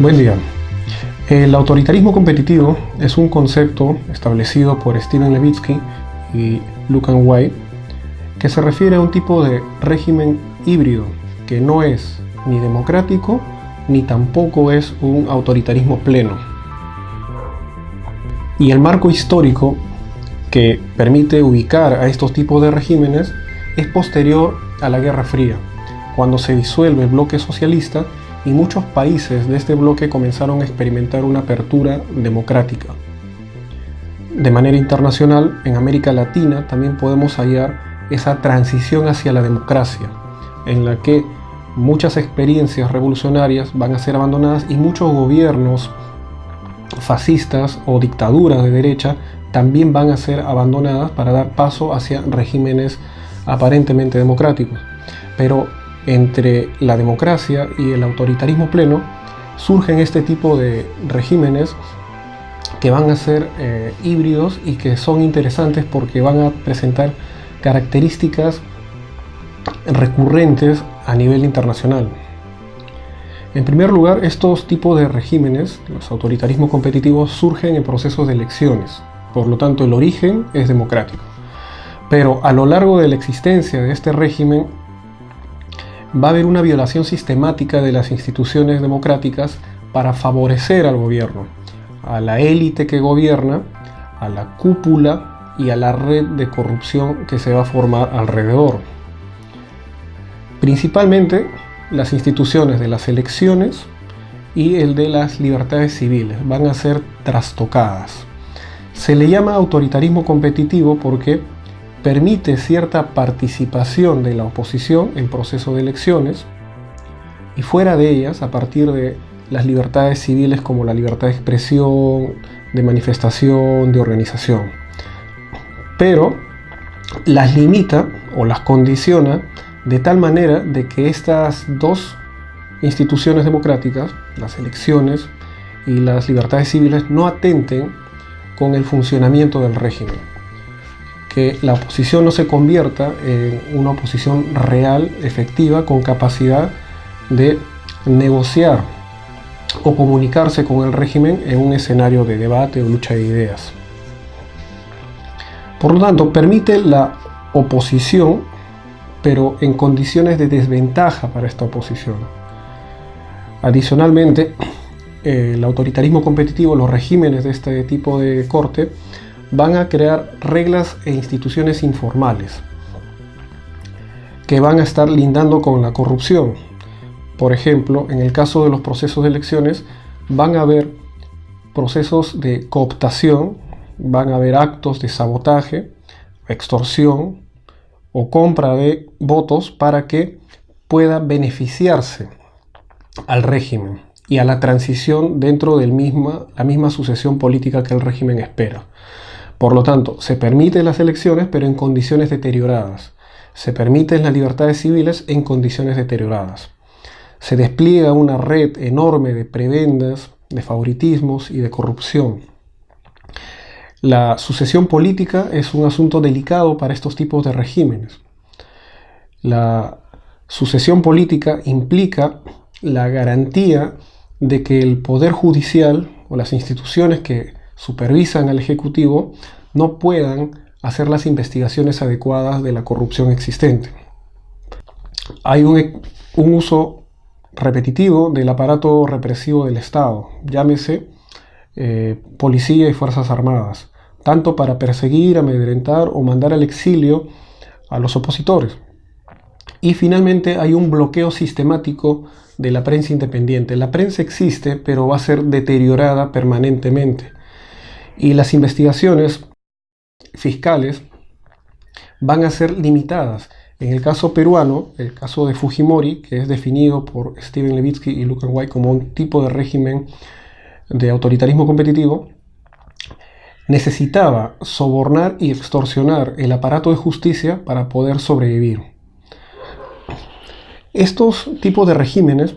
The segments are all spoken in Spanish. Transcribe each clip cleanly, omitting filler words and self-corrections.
Buen día. El autoritarismo competitivo es un concepto establecido por Steven Levitsky y Lucan White que se refiere a un tipo de régimen híbrido que no es ni democrático ni tampoco es un autoritarismo pleno. Y el marco histórico que permite ubicar a estos tipos de regímenes es posterior a la Guerra Fría, cuando se disuelve el bloque socialista y muchos países de este bloque comenzaron a experimentar una apertura democrática. De manera internacional, en América Latina también podemos hallar esa transición hacia la democracia, en la que muchas experiencias revolucionarias van a ser abandonadas y muchos gobiernos fascistas o dictaduras de derecha también van a ser abandonadas para dar paso hacia regímenes aparentemente democráticos. Pero entre la democracia y el autoritarismo pleno surgen este tipo de regímenes que van a ser híbridos y que son interesantes porque van a presentar características recurrentes a nivel internacional. En primer lugar, estos tipos de regímenes, los autoritarismos competitivos, surgen en procesos de elecciones, por lo tanto el origen es democrático. Pero a lo largo de la existencia de este régimen va a haber una violación sistemática de las instituciones democráticas para favorecer al gobierno, a la élite que gobierna, a la cúpula y a la red de corrupción que se va a formar alrededor. Principalmente las instituciones de las elecciones y el de las libertades civiles van a ser trastocadas. Se le llama autoritarismo competitivo porque permite cierta participación de la oposición en proceso de elecciones y fuera de ellas, a partir de las libertades civiles como la libertad de expresión, de manifestación, de organización. Pero las limita o las condiciona de tal manera de que estas dos instituciones democráticas, las elecciones y las libertades civiles, no atenten con el funcionamiento del régimen. Que la oposición no se convierta en una oposición real, efectiva, con capacidad de negociar o comunicarse con el régimen en un escenario de debate o lucha de ideas. Por lo tanto, permite la oposición, pero en condiciones de desventaja para esta oposición. Adicionalmente, el autoritarismo competitivo, los regímenes de este tipo de corte, van a crear reglas e instituciones informales que van a estar lindando con la corrupción. Por ejemplo, en el caso de los procesos de elecciones, van a haber procesos de cooptación, van a haber actos de sabotaje, extorsión o compra de votos para que pueda beneficiarse al régimen y a la transición dentro de la misma sucesión política que el régimen espera. Por lo tanto, se permiten las elecciones, pero en condiciones deterioradas. Se permiten las libertades civiles en condiciones deterioradas. Se despliega una red enorme de prebendas, de favoritismos y de corrupción. La sucesión política es un asunto delicado para estos tipos de regímenes. La sucesión política implica la garantía de que el poder judicial o las instituciones que supervisan al Ejecutivo no puedan hacer las investigaciones adecuadas de la corrupción existente. Hay un uso repetitivo del aparato represivo del Estado, llámese policía y fuerzas armadas, tanto para perseguir, amedrentar o mandar al exilio a los opositores. Y finalmente hay un bloqueo sistemático de la prensa independiente. La prensa existe, pero va a ser deteriorada permanentemente. Y las investigaciones fiscales van a ser limitadas. En el caso peruano, el caso de Fujimori, que es definido por Steven Levitsky y Lucan White como un tipo de régimen de autoritarismo competitivo, necesitaba sobornar y extorsionar el aparato de justicia para poder sobrevivir. Estos tipos de regímenes,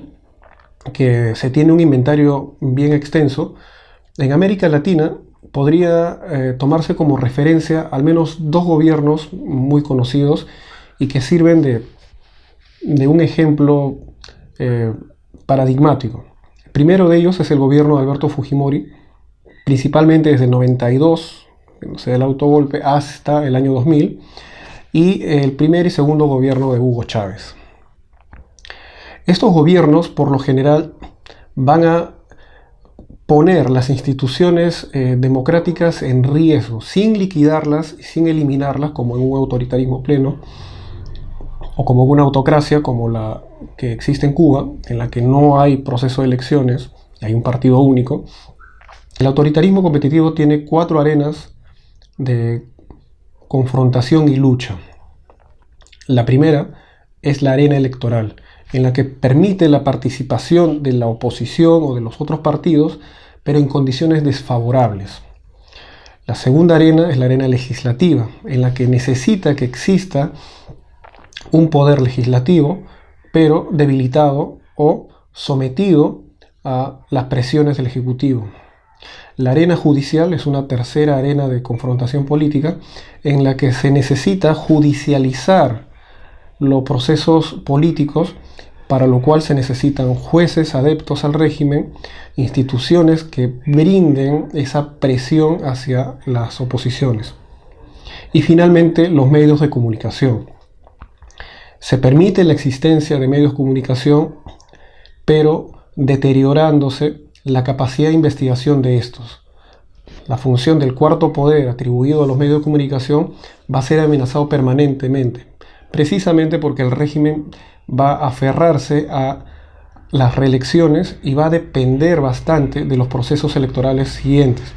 que se tiene un inventario bien extenso, en América Latina podría tomarse como referencia al menos dos gobiernos muy conocidos y que sirven de un ejemplo paradigmático. primero de ellos es el gobierno de Alberto Fujimori, principalmente desde el 92, o sea, el autogolpe, hasta el año 2000, y el primer y segundo gobierno de Hugo Chávez. Estos gobiernos, por lo general, van a poner las instituciones democráticas en riesgo, sin liquidarlas y sin eliminarlas, como en un autoritarismo pleno, o como una autocracia como la que existe en Cuba, en la que no hay proceso de elecciones, hay un partido único. El autoritarismo competitivo tiene 4 arenas de confrontación y lucha. La primera es la arena electoral, en la que permite la participación de la oposición o de los otros partidos, pero en condiciones desfavorables. La segunda arena es la arena legislativa, en la que necesita que exista un poder legislativo, pero debilitado o sometido a las presiones del Ejecutivo. La arena judicial es una tercera arena de confrontación política en la que se necesita judicializar los procesos políticos, para lo cual se necesitan jueces adeptos al régimen, instituciones que brinden esa presión hacia las oposiciones. Y finalmente, los medios de comunicación. Se permite la existencia de medios de comunicación, pero deteriorándose la capacidad de investigación de estos. La función del cuarto poder atribuido a los medios de comunicación va a ser amenazado permanentemente, precisamente porque el régimen va a aferrarse a las reelecciones y va a depender bastante de los procesos electorales siguientes.